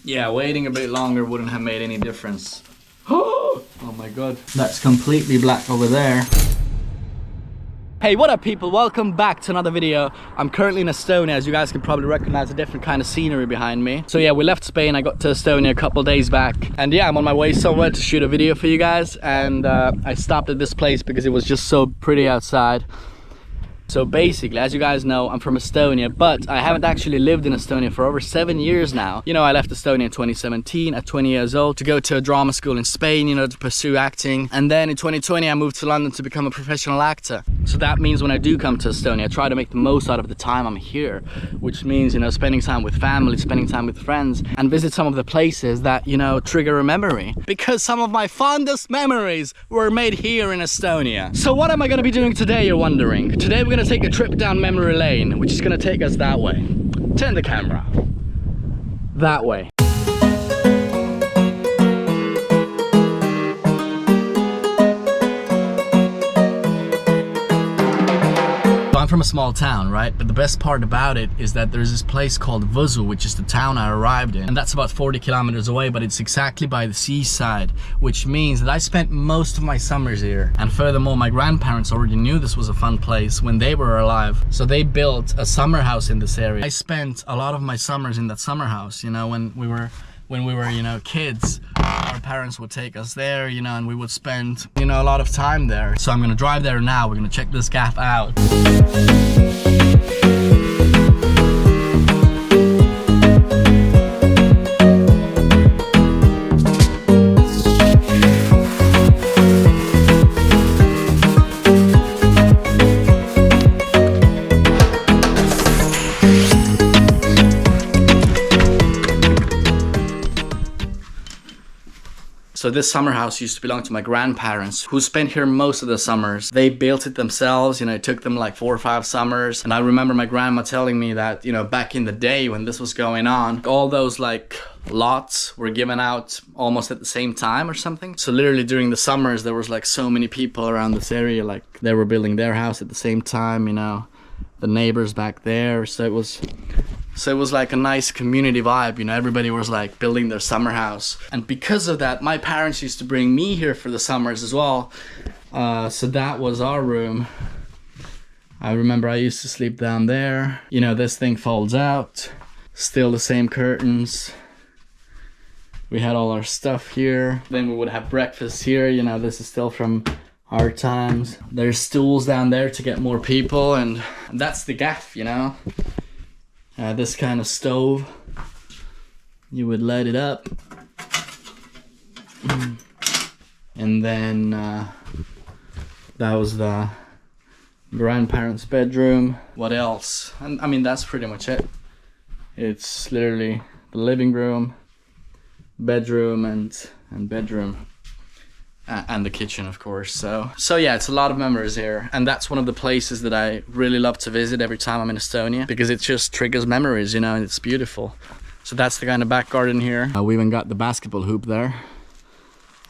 Yeah, waiting a bit longer wouldn't have made any difference. Oh my god. That's completely black over there. Hey, what up people? Welcome back to another video. I'm currently in Estonia, as you guys can probably recognize a different kind of scenery behind me. So yeah, we left Spain, I got to Estonia a couple days back. And yeah, I'm on my way somewhere to shoot a video for you guys. And I stopped at this place because it was just so pretty outside. So basically, as you guys know, I'm from Estonia, but I haven't actually lived in Estonia for over 7 years now. You know, I left Estonia in 2017 at 20 years old to go to a drama school in Spain, you know, to pursue acting. And then in 2020, I moved to London to become a professional actor. So that means when I do come to Estonia, I try to make the most out of the time I'm here, which means, you know, spending time with family, spending time with friends, and visit some of the places that, you know, trigger a memory. Because some of my fondest memories were made here in Estonia. So what am I going to be doing today, you're wondering? Today we're going to take a trip down memory lane, which is going to take us that way. Turn the camera. That way. I'm from a small town, right? But the best part about it is that there's this place called Vukovar, which is the town I arrived in. And that's about 40 kilometers away, but it's exactly by the seaside, which means that I spent most of my summers here. And furthermore, my grandparents already knew this was a fun place when they were alive. So they built a summer house in this area. I spent a lot of my summers in that summer house, you know, when we were, you know, kids. Our parents would take us there, you know, and we would spend, you know, a lot of time there. So I'm gonna drive there now. We're gonna check this gaff out. So this summer house used to belong to my grandparents, who spent here most of the summers. They built it themselves, you know, it took them like 4 or 5 summers. And I remember my grandma telling me that, you know, back in the day when this was going on, all those like lots were given out almost at the same time or something. So literally during the summers, there was like so many people around this area, like they were building their house at the same time, you know, the neighbors back there. So it was like a nice community vibe, you know, everybody was like building their summer house. And because of that, my parents used to bring me here for the summers as well. So that was our room. I remember I used to sleep down there. You know, this thing folds out. Still the same curtains. We had all our stuff here. Then we would have breakfast here. You know, this is still from our times. There's stools down there to get more people, and that's the gaff, you know. This kind of stove, you would light it up, and then that was the grandparents' bedroom. What else? And I mean, that's pretty much it. It's literally the living room, bedroom, and bedroom. And the kitchen, of course. So yeah, it's a lot of memories here, and that's one of the places that I really love to visit every time I'm in Estonia, because it just triggers memories, you know, and it's beautiful. So that's the kind of back garden here. We even got the basketball hoop there,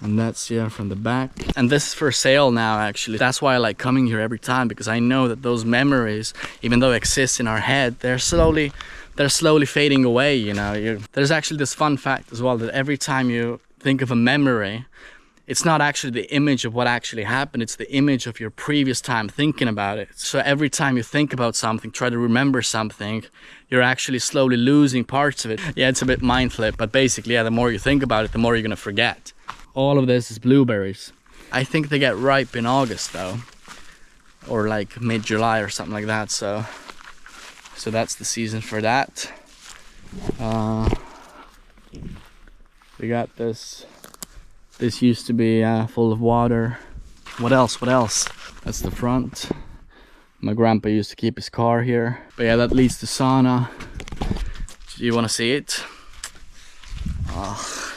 and that's, yeah, from the back. And this is for sale now, actually. That's why I like coming here every time, because I know that those memories, even though they exist in our head, they're slowly fading away, you know. There's actually this fun fact as well, that every time you think of a memory, it's not actually the image of what actually happened, it's the image of your previous time thinking about it. So every time you think about something, try to remember something, you're actually slowly losing parts of it. Yeah, it's a bit mind flip, but basically, yeah, the more you think about it, the more you're gonna forget. All of this is blueberries. I think they get ripe in August though, or like mid-July or something like that. So that's the season for that. We got this. This used to be full of water. What else? That's the front. My grandpa used to keep his car here. But yeah, that leads to sauna. Do you want to see it? Oh,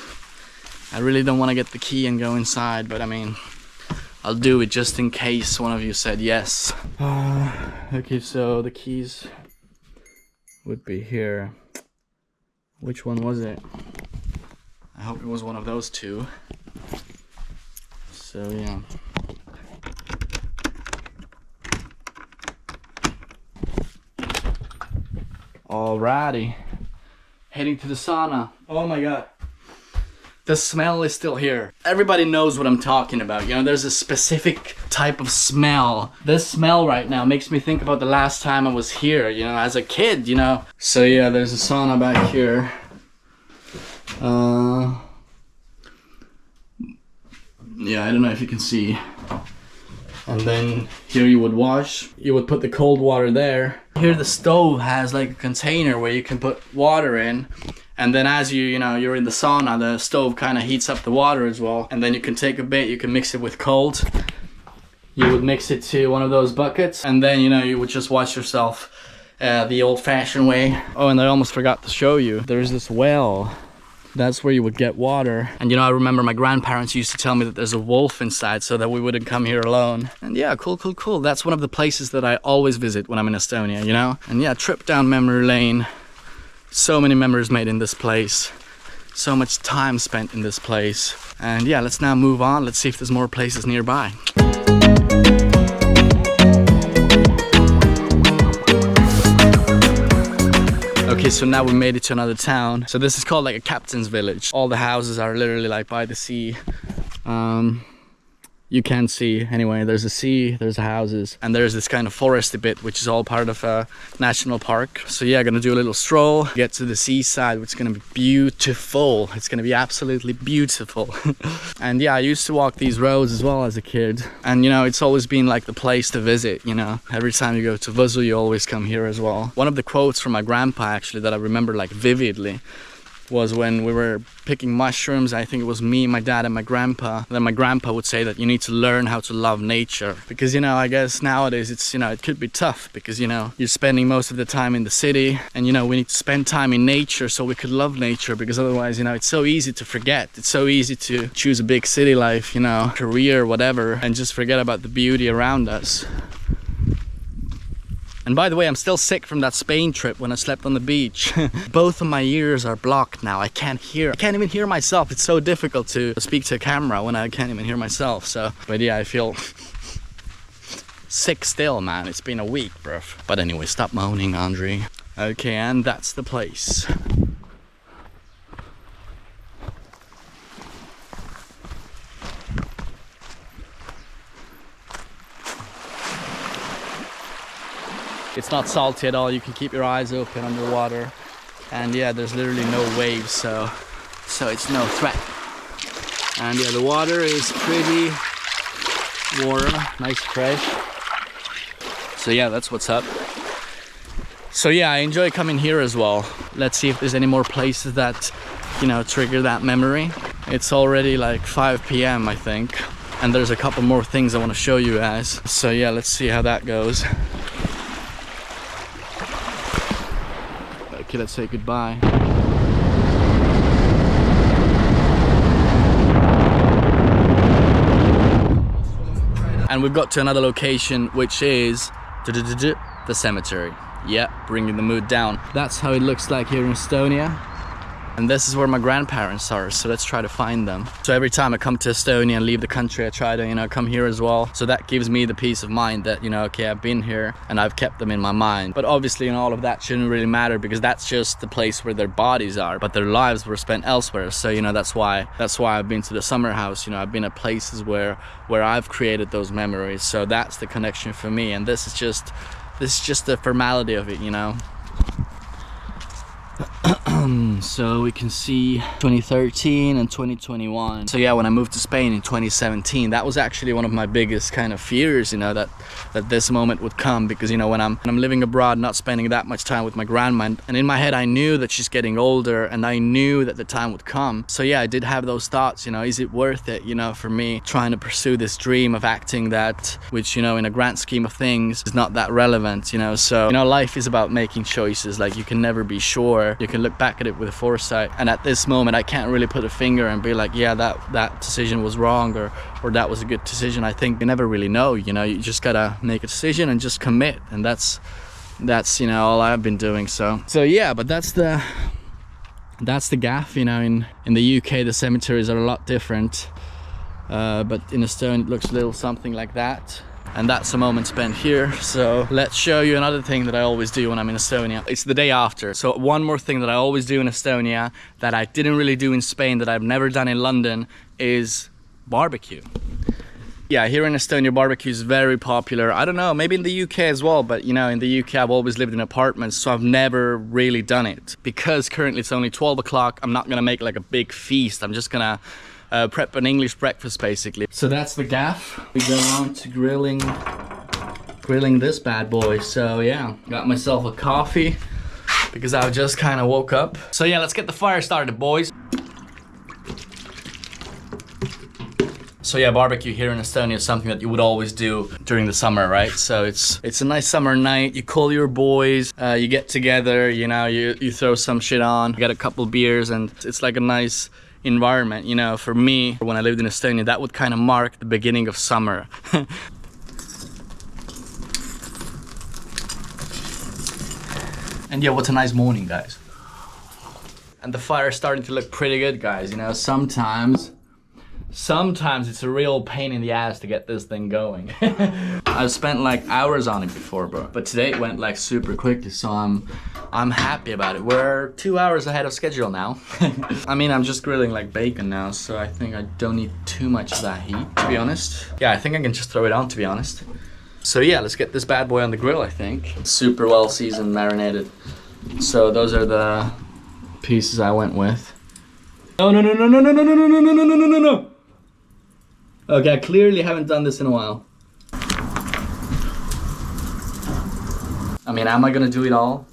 I really don't want to get the key and go inside, but I mean, I'll do it just in case one of you said yes. Okay, so the keys would be here. Which one was it? I hope it was one of those two. So yeah. Alrighty. heading to the sauna. Oh my god. The smell is still here. Everybody knows what I'm talking about. You know, there's a specific type of smell. This smell right now makes me think about the last time I was here, you know, as a kid, you know. So yeah, there's a sauna back here. Yeah, I don't know if you can see. And then here you would wash. You would put the cold water there. Here the stove has like a container where you can put water in. And then as you know, you're in the sauna, the stove kind of heats up the water as well. And then you can take a bit, you can mix it with cold. You would mix it to one of those buckets. And then, you know, you would just wash yourself the old-fashioned way. Oh, and I almost forgot to show you. There's this well. That's where you would get water. And you know, I remember my grandparents used to tell me that there's a wolf inside so that we wouldn't come here alone. And yeah, cool. That's one of the places that I always visit when I'm in Estonia, you know? And yeah, trip down memory lane. So many memories made in this place. So much time spent in this place. And yeah, let's now move on. Let's see if there's more places nearby. Okay, so now we made it to another town. So this is called like a captain's village. All the houses are literally like by the sea. You can see, anyway, there's a sea, there's the houses, and there's this kind of foresty bit, which is all part of a national park. So yeah, gonna do a little stroll, get to the seaside, which is gonna be beautiful. It's gonna be absolutely beautiful. And yeah, I used to walk these roads as well as a kid. And you know, it's always been like the place to visit, you know. Every time you go to Vukovar, you always come here as well. One of the quotes from my grandpa, actually, that I remember like vividly, was when we were picking mushrooms. I think it was me, my dad, and my grandpa. Then my grandpa would say that you need to learn how to love nature. Because, you know, I guess nowadays it's, you know, it could be tough because, you know, you're spending most of the time in the city. And, you know, we need to spend time in nature so we could love nature. Because otherwise, you know, it's so easy to forget. It's so easy to choose a big city life, you know, career, whatever, and just forget about the beauty around us. And by the way, I'm still sick from that Spain trip when I slept on the beach. Both of my ears are blocked now. I can't even hear myself. It's so difficult to speak to a camera when I can't even hear myself. So, but yeah, I feel sick still, man. It's been a week, bro. But anyway, stop moaning, Andre. Okay, and that's the place. It's not salty at all. You can keep your eyes open underwater, and yeah, there's literally no waves, so it's no threat. And yeah, the water is pretty warm, nice, fresh. So yeah, that's what's up. So yeah, I enjoy coming here as well. Let's see if there's any more places that, you know, trigger that memory. It's already like 5 p.m. I think, and there's a couple more things I want to show you guys. So yeah, let's see how that goes. Okay, let's say goodbye. And we've got to another location, which is the cemetery. Yeah, bringing the mood down. That's how it looks like here in Estonia. And this is where my grandparents are, so let's try to find them. So every time I come to Estonia and leave the country, I try to, you know, come here as well. So that gives me the peace of mind that, you know, okay, I've been here and I've kept them in my mind. But obviously, you know, all of that shouldn't really matter because that's just the place where their bodies are, but their lives were spent elsewhere. So, you know, that's why I've been to the summer house. You know, I've been at places where I've created those memories. So that's the connection for me. And this is just the formality of it, you know. So we can see 2013 and 2021. So yeah, when I moved to Spain in 2017, that was actually one of my biggest kind of fears, you know, that this moment would come, because, you know, when I'm living abroad, not spending that much time with my grandma, and in my head I knew that she's getting older and I knew that the time would come. So yeah, I did have those thoughts, you know, is it worth it, you know, for me trying to pursue this dream of acting, that which, you know, in a grand scheme of things is not that relevant, you know. So, you know, life is about making choices. Like, you can never be sure. You can look back at it with foresight, and at this moment I can't really put a finger and be like, yeah, that decision was wrong, or that was a good decision. I think you never really know, you know. You just gotta make a decision and just commit, and that's you know, all I've been doing. So yeah, but that's the gaff, you know. In the UK the cemeteries are a lot different, but in Estonia it looks a little something like that. And that's a moment spent here. So let's show you another thing that I always do when I'm in Estonia. It's the day after. So one more thing that I always do in Estonia that I didn't really do in Spain, that I've never done in London, is barbecue. Yeah, here in Estonia, barbecue is very popular. I don't know, maybe in the UK as well, but you know, in the UK I've always lived in apartments, so I've never really done it. Because currently it's only 12 o'clock, I'm not gonna make like a big feast. I'm just gonna prep an English breakfast basically. So that's the gaff. We go on to grilling this bad boy. So yeah, got myself a coffee because I just kind of woke up. So yeah, let's get the fire started, boys. So yeah, barbecue here in Estonia is something that you would always do during the summer, right? So it's a nice summer night. You call your boys, you get together, you know, you throw some shit on, you get a couple beers, and it's like a nice environment, you know. For me, when I lived in Estonia, that would kind of mark the beginning of summer. And yeah, what a nice morning, guys. And the fire is starting to look pretty good, guys. You know, sometimes it's a real pain in the ass to get this thing going. I've spent like hours on it before, bro. But today it went like super quickly, so I'm happy about it. We're 2 hours ahead of schedule now. I mean, I'm just grilling like bacon now, so I think I don't need too much of that heat, to be honest. Yeah, I think I can just throw it on, to be honest. So yeah, let's get this bad boy on the grill, I think. Super well seasoned, marinated. So those are the pieces I went with. No. Okay, I clearly haven't done this in a while. I mean, am I gonna do it all?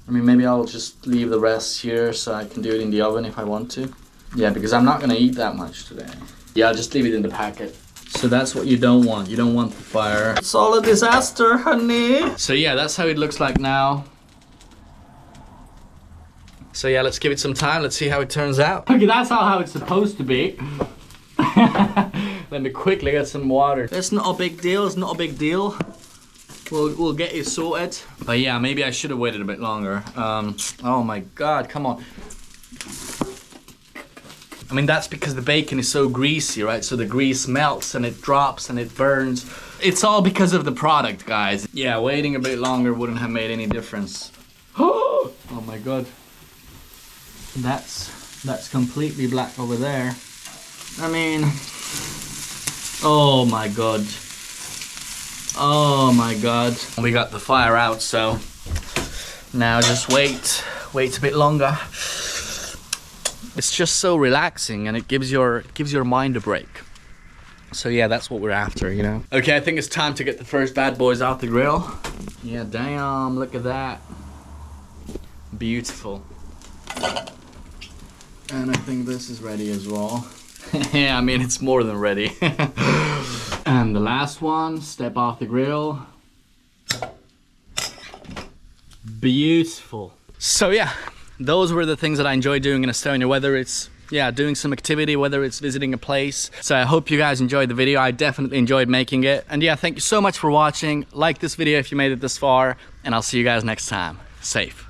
I mean, maybe I'll just leave the rest here so I can do it in the oven if I want to. Yeah, because I'm not gonna eat that much today. Yeah, I'll just leave it in the packet. So that's what you don't want. You don't want the fire. It's all a disaster, honey. So yeah, that's how it looks like now. So yeah, let's give it some time. Let's see how it turns out. Okay, that's how it's supposed to be. Let me quickly get some water. It's not a big deal. It's not a big deal. We'll get it sorted. But yeah, maybe I should have waited a bit longer. Oh my God, come on. I mean, that's because the bacon is so greasy, right? So the grease melts and it drops and it burns. It's all because of the product, guys. Yeah, waiting a bit longer wouldn't have made any difference. Oh my God. That's completely black over there. I mean, oh my God. Oh my God. We got the fire out, so now just wait a bit longer. It's just so relaxing and it gives your mind a break. So yeah, that's what we're after, you know. Okay, I think it's time to get the first bad boys out the grill. Yeah, damn, look at that. Beautiful. And I think this is ready as well. Yeah, I mean, it's more than ready. And the last one, step off the grill. Beautiful. So yeah, those were the things that I enjoy doing in Estonia, whether it's, yeah, doing some activity, whether it's visiting a place. So I hope you guys enjoyed the video. I definitely enjoyed making it. And yeah, thank you so much for watching. Like this video if you made it this far, and I'll see you guys next time. Safe.